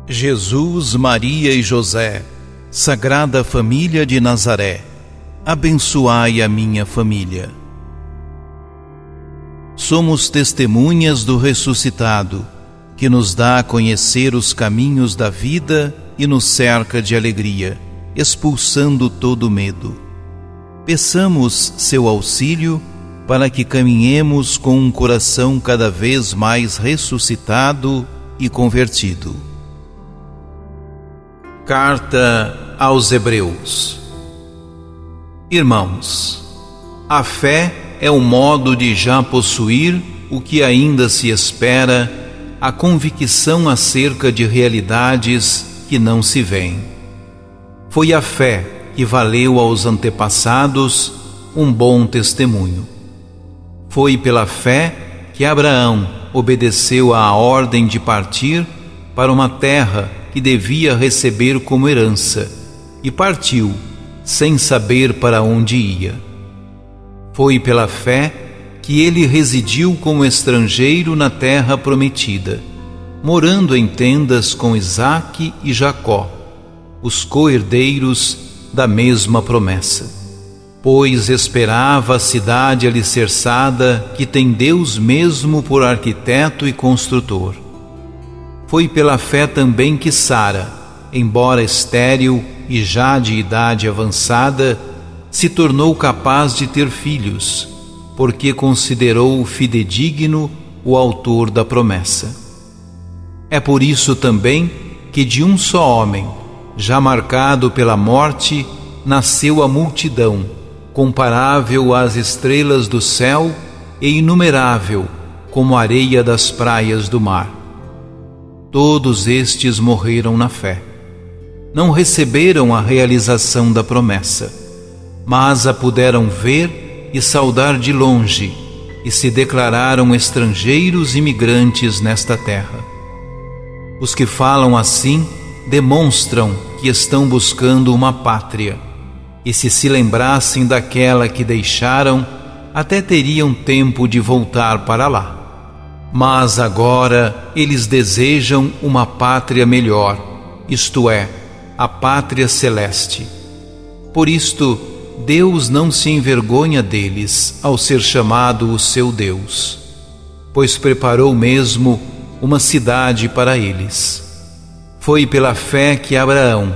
Jesus, Maria e José, Sagrada Família de Nazaré, abençoai a minha família. Somos testemunhas do ressuscitado, que nos dá a conhecer os caminhos da vida e nos cerca de alegria, expulsando todo medo. Peçamos seu auxílio para que caminhemos com um coração cada vez mais ressuscitado e convertido. Carta aos Hebreus. Irmãos, a fé é o modo de já possuir o que ainda se espera, a convicção acerca de realidades que não se veem. Foi a fé que valeu aos antepassados um bom testemunho. Foi pela fé que Abraão obedeceu à ordem de partir para uma terra que devia receber como herança, e partiu, sem saber para onde ia. Foi pela fé que ele residiu como estrangeiro na terra prometida, morando em tendas com Isaque e Jacó, os co-herdeiros da mesma promessa, pois esperava a cidade alicerçada que tem Deus mesmo por arquiteto e construtor. Foi pela fé também que Sara, embora estéril e já de idade avançada, se tornou capaz de ter filhos, porque considerou fidedigno o autor da promessa. É por isso também que de um só homem, já marcado pela morte, nasceu a multidão, comparável às estrelas do céu e inumerável como a areia das praias do mar. Todos estes morreram na fé. Não receberam a realização da promessa, mas a puderam ver e saudar de longe, e se declararam estrangeiros e migrantes nesta terra. Os que falam assim demonstram que estão buscando uma pátria, e se lembrassem daquela que deixaram, até teriam tempo de voltar para lá. Mas agora eles desejam uma pátria melhor, isto é, a pátria celeste. Por isto, Deus não se envergonha deles ao ser chamado o seu Deus, pois preparou mesmo uma cidade para eles. Foi pela fé que Abraão,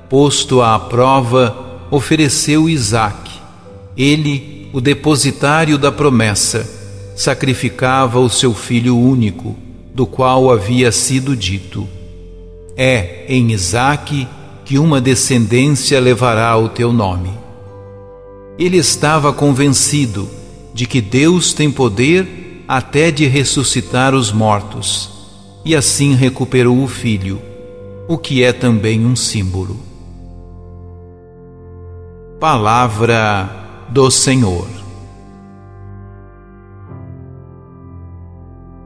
posto à prova, ofereceu Isaque. Ele, o depositário da promessa, sacrificava o seu filho único, do qual havia sido dito: é em Isaque que uma descendência levará o teu nome. Ele estava convencido de que Deus tem poder até de ressuscitar os mortos, e assim recuperou o filho, o que é também um símbolo. Palavra do Senhor.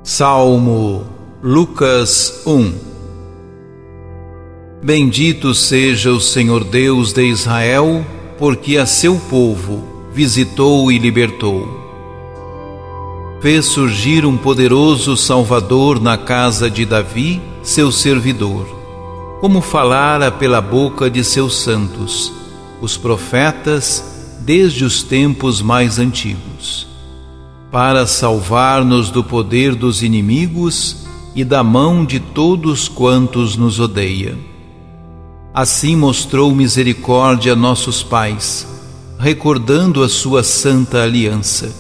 Salmo Lucas 1. Bendito seja o Senhor Deus de Israel, porque a seu povo visitou e libertou. Fez surgir um poderoso Salvador na casa de Davi, seu servidor, como falara pela boca de seus santos, os profetas, desde os tempos mais antigos, para salvar-nos do poder dos inimigos e da mão de todos quantos nos odeiam. Assim mostrou misericórdia a nossos pais, recordando a sua santa aliança,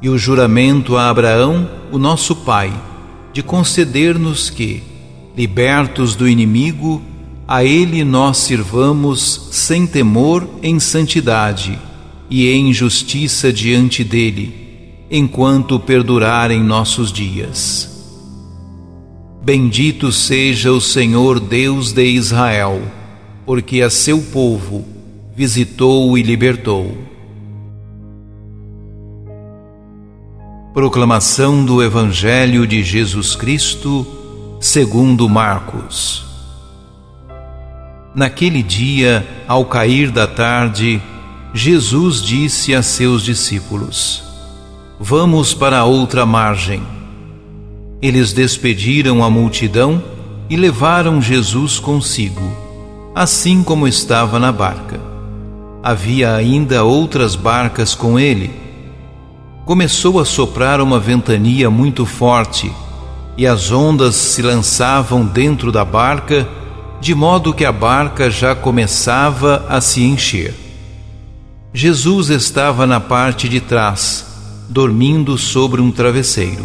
e o juramento a Abraão, o nosso pai, de conceder-nos que, libertos do inimigo, a ele nós sirvamos sem temor em santidade e em justiça diante dele, enquanto perdurarem nossos dias. Bendito seja o Senhor Deus de Israel, porque a seu povo visitou e libertou. Proclamação do Evangelho de Jesus Cristo, segundo Marcos. Naquele dia, ao cair da tarde, Jesus disse a seus discípulos: Vamos para a outra margem. Eles despediram a multidão e levaram Jesus consigo, assim como estava na barca. Havia ainda outras barcas com ele. Começou a soprar uma ventania muito forte, e as ondas se lançavam dentro da barca, de modo que a barca já começava a se encher. Jesus estava na parte de trás, dormindo sobre um travesseiro.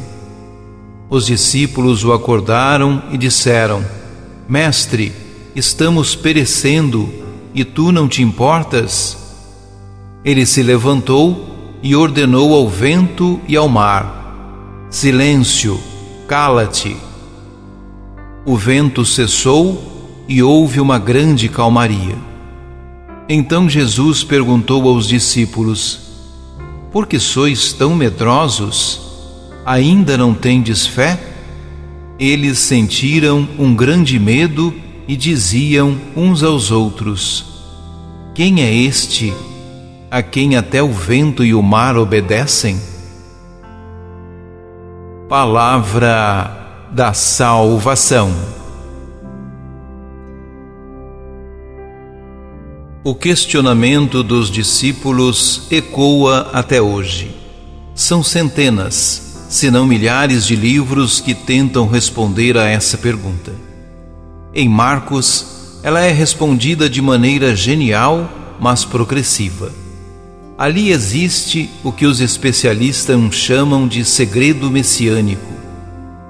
Os discípulos o acordaram e disseram: Mestre, estamos perecendo e tu não te importas? Ele se levantou e ordenou ao vento e ao mar: Silêncio, cala-te. O vento cessou e houve uma grande calmaria. Então Jesus perguntou aos discípulos: Por que sois tão medrosos? Ainda não tendes fé? Eles sentiram um grande medo e diziam uns aos outros: Quem é este, a quem até o vento e o mar obedecem? Palavra da salvação. O questionamento dos discípulos ecoa até hoje. São centenas, se não milhares de livros que tentam responder a essa pergunta. Em Marcos, ela é respondida de maneira genial, mas progressiva. Ali existe o que os especialistas chamam de segredo messiânico.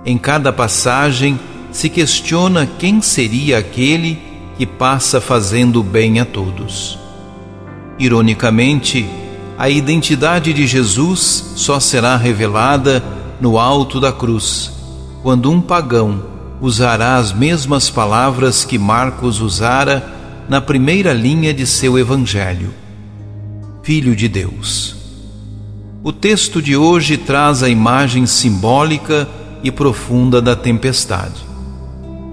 Em cada passagem se questiona quem seria aquele que passa fazendo bem a todos. Ironicamente, a identidade de Jesus só será revelada no alto da cruz, quando um pagão usará as mesmas palavras que Marcos usara na primeira linha de seu evangelho: Filho de Deus. O texto de hoje traz a imagem simbólica e profunda da tempestade.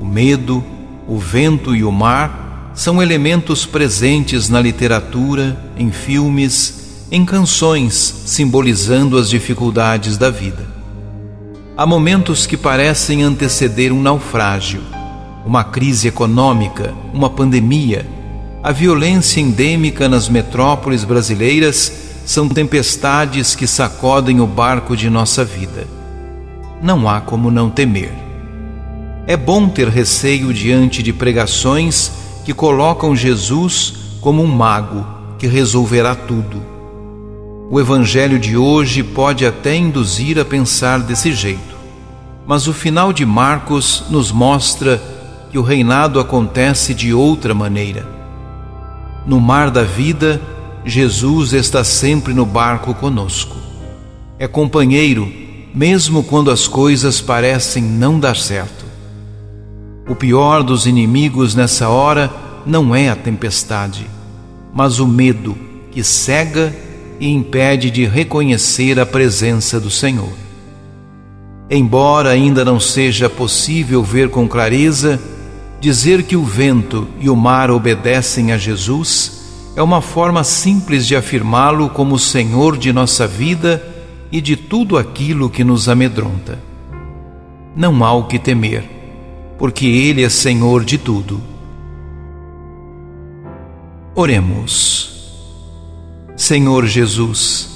O medo, o vento e o mar são elementos presentes na literatura, em filmes, em canções, simbolizando as dificuldades da vida. Há momentos que parecem anteceder um naufrágio, uma crise econômica, uma pandemia. A violência endêmica nas metrópoles brasileiras são tempestades que sacodem o barco de nossa vida. Não há como não temer. É bom ter receio diante de pregações que colocam Jesus como um mago que resolverá tudo. O evangelho de hoje pode até induzir a pensar desse jeito, mas o final de Marcos nos mostra que o reinado acontece de outra maneira. No mar da vida, Jesus está sempre no barco conosco. É companheiro, mesmo quando as coisas parecem não dar certo. O pior dos inimigos nessa hora não é a tempestade, mas o medo que cega e impede de reconhecer a presença do Senhor. Embora ainda não seja possível ver com clareza, dizer que o vento e o mar obedecem a Jesus é uma forma simples de afirmá-lo como Senhor de nossa vida e de tudo aquilo que nos amedronta. Não há o que temer, porque Ele é Senhor de tudo. Oremos. Senhor Jesus,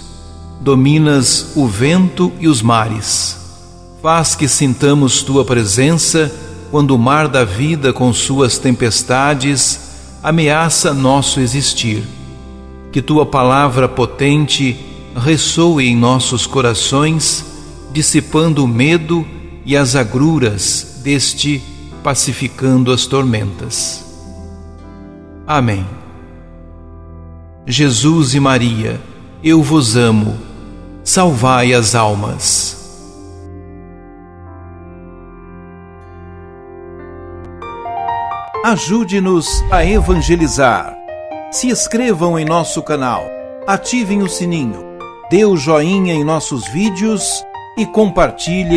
dominas o vento e os mares. Faz que sintamos Tua presença quando o mar da vida com suas tempestades ameaça nosso existir. Que Tua palavra potente ressoe em nossos corações, dissipando o medo e as agruras deste, pacificando as tormentas. Amém. Jesus e Maria, eu vos amo. Salvai as almas. Ajude-nos a evangelizar. Se inscrevam em nosso canal, ativem o sininho, dê o joinha em nossos vídeos e compartilhem